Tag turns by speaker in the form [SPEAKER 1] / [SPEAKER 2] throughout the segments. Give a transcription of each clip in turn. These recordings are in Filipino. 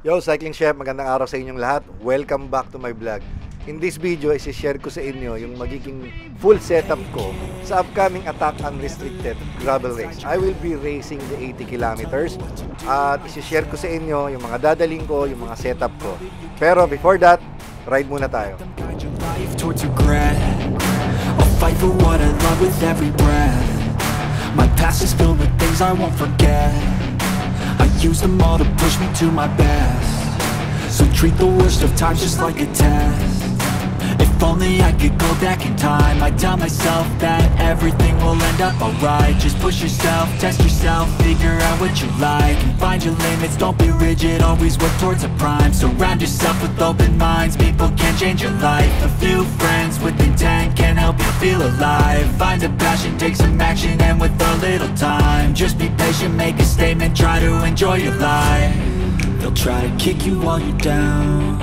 [SPEAKER 1] Yo, Cycling Chef, magandang araw sa inyong lahat. Welcome back to my vlog. In this video, isi-share ko sa inyo yung magiging full setup ko sa upcoming Attack Unrestricted Gravel Race. I will be racing the 80 kilometers at isi-share ko sa inyo yung mga dadaling ko, yung mga setup ko. Pero before that, ride muna tayo.
[SPEAKER 2] I'll fight for what I love with every breath. My past is filled with things I won't forget. I use them all to push me to my best. So treat the worst of times just like a test. If only I could go back in time, I'd tell myself that everything will end up alright. Just push yourself, test yourself, figure out what you like, and find your limits, don't be rigid, always work towards a prime. Surround yourself with open minds, people can change your life. A few friends with intent can help you feel alive. Find a passion, take some action, and with a little time, just be patient, make a statement, try to enjoy your life. They'll try to kick you while you're down,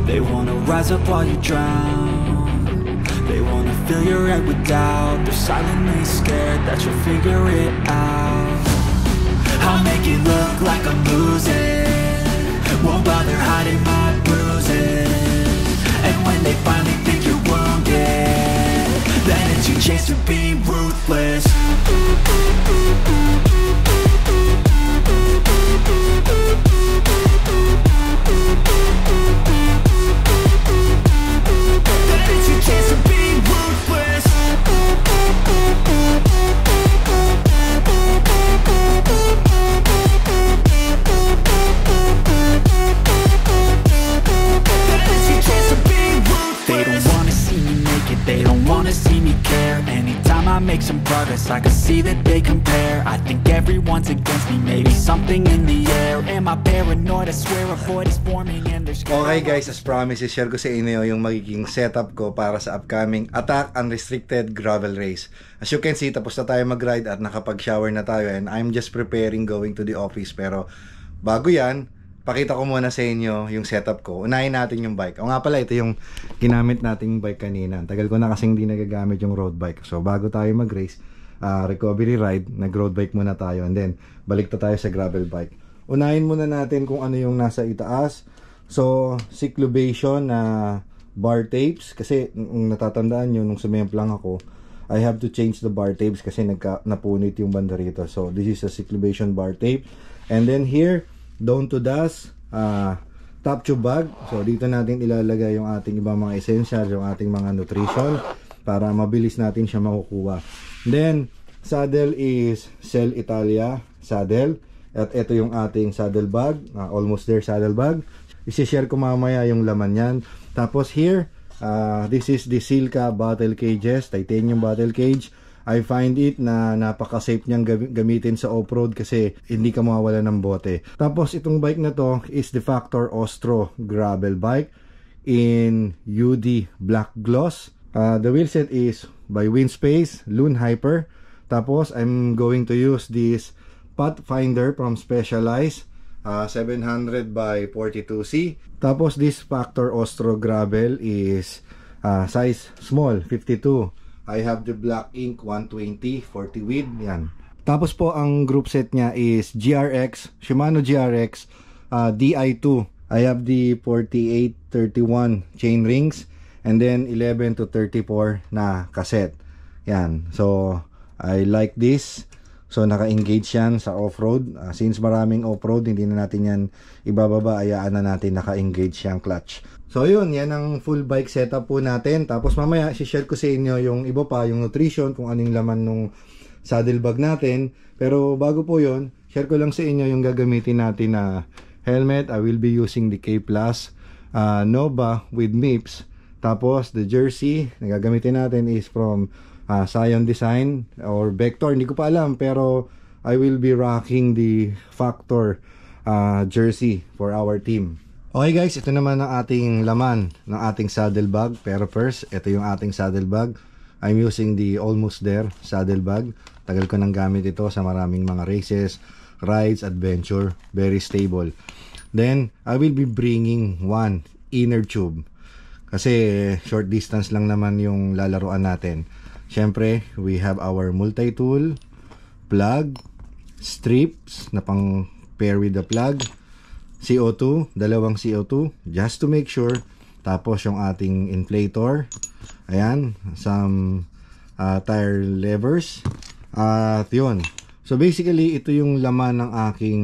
[SPEAKER 2] they wanna rise up while you drown. They wanna fill your head with doubt, they're silently scared that you'll figure it out. I'll make it look like I'm losing, won't bother hiding my bruises. And when they finally think you're wounded, then it's your chance to be ruthless. Make some progress, I can see that they compare. I think everyone's against me, maybe something in the air. Am I paranoid? I swear a void is forming and there's...
[SPEAKER 1] Okay guys, as promised, share ko sa inyo yung magiging setup ko para sa upcoming Attack Unrestricted Gravel Race. As you can see, tapos na tayo mag-ride at nakapag-shower na tayo, and I'm just preparing going to the office. Pero bago yan, pakita ko muna sa inyo yung setup ko. Unahin natin yung bike. O nga pala, ito yung ginamit nating bike kanina. Tagal ko na kasing hindi nagagamit yung road bike. So bago tayo mag-race, recovery ride, nag-road bike muna tayo. And then, balik na tayo sa gravel bike. Unahin muna natin kung ano yung nasa itaas. So, cyclobation na bar tapes. Kasi, natatandaan nyo, nung sumimplang ako, I have to change the bar tapes kasi napunit yung banda rito. So, this is a cyclobation bar tape. And then here, down to dust, top tube bag. So dito natin ilalagay yung ating ibang mga essentials, yung ating mga nutrition para mabilis natin siya makukuha. Then saddle is Cell Italia saddle. At ito yung ating saddle bag, almost there saddle bag. I-share ko mamaya yung laman yan. Tapos here, this is the Silca bottle cages, titanium bottle cage. I find it na napaka-safe niyang gamitin sa off-road kasi hindi ka mawawala ng bote. Tapos itong bike na to is the Factor Ostro gravel bike in UD black gloss. The wheelset is by Winspace Loon Hyper. Tapos I'm going to use this Pathfinder from Specialized 700 by 42C. Tapos this Factor Ostro gravel is size small 52. I have the Black Ink 120 40 width, yan. Tapos po ang group set niya is GRX, Shimano GRX DI2. I have the 48-31 chain rings and then 11 to 34 na cassette. Yan. So I like this. So naka-engage yan sa off-road. Since maraming off-road, hindi na natin yan ibababa, ayaan na natin naka-engage yung clutch. So yun, yan ang full bike setup po natin. Tapos mamaya, share ko sa inyo yung iba pa, yung nutrition, kung anong laman nung saddle bag natin. Pero bago po yun, share ko lang sa inyo yung gagamitin natin na helmet. I will be using the K Plus Nova with MIPS. Tapos the jersey na gagamitin natin is from Scion Design or Vector, hindi ko pa alam, pero I will be rocking the Factor jersey for our team. Okay guys, ito naman ang ating laman ng ating saddle bag. Pero first, ito yung ating saddle bag. I'm using the Almost There saddle bag. Tagal ko nang gamit ito sa maraming mga races, rides, adventure. Very stable. Then, I will be bringing one inner tube. Kasi short distance lang naman yung lalaruan natin. Siyempre, we have our multi-tool, plug, strips na pang pair with the plug, CO2, dalawang CO2 just to make sure. Tapos yung ating inflator, ayan, some tire levers, at yun. So basically ito yung laman ng aking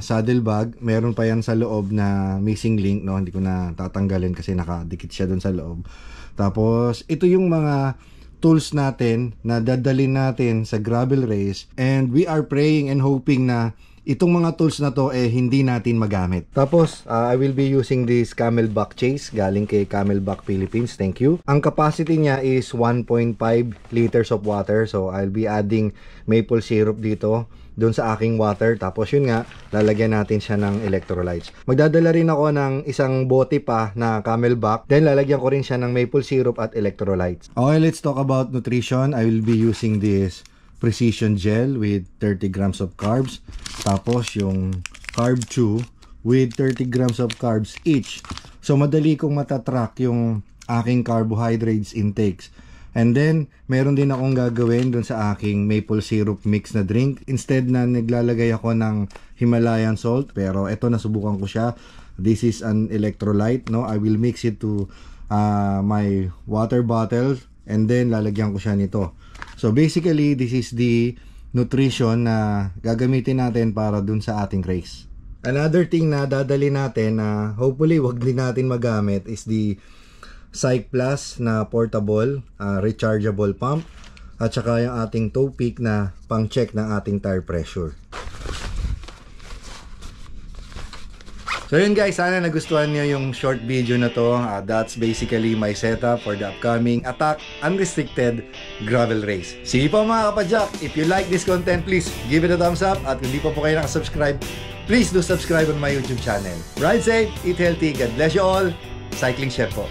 [SPEAKER 1] saddle bag. Meron pa yan sa loob na missing link, no? Hindi ko na tatanggalin kasi nakadikit siya dun sa loob. Tapos ito yung mga tools natin na dadalhin natin sa gravel race, and we are praying and hoping na itong mga tools na to hindi natin magamit. Tapos I will be using this Camelback Chase galing kay Camelback Philippines. Thank you. Ang capacity niya is 1.5 liters of water, so I'll be adding maple syrup dito doon sa aking water. Tapos yun nga, lalagyan natin siya ng electrolytes. Magdadala rin ako ng isang bote pa na Camelback, then lalagyan ko rin siya ng maple syrup at electrolytes. Okay, let's talk about nutrition. I will be using this Precision Gel with 30 grams of carbs. Tapos yung Carb Chew with 30 grams of carbs each. So madali kong matatrack yung aking carbohydrates intakes. And then, meron din akong gagawin dun sa aking maple syrup mix na drink. Instead na naglalagay ako ng Himalayan salt, pero eto nasubukan ko siya. This is an electrolyte, no? I will mix it to my water bottle, and then lalagyan ko siya nito. So basically, this is the nutrition na gagamitin natin para dun sa ating race. Another thing na dadali natin na hopefully wag din natin magamit is the Psych Plus na portable rechargeable pump, at saka yung ating toe pick na pang check ng ating tire pressure. So yun guys, sana nagustuhan niyo yung short video na to. That's basically my setup for the upcoming Attack Unrestricted Gravel Race. Sige po mga kapadyak, if you like this content, please give it a thumbs up. At kung di pa po kayo nakasubscribe, please do subscribe on my YouTube channel. Ride safe, eat healthy, God bless you all. Cycling Chef po.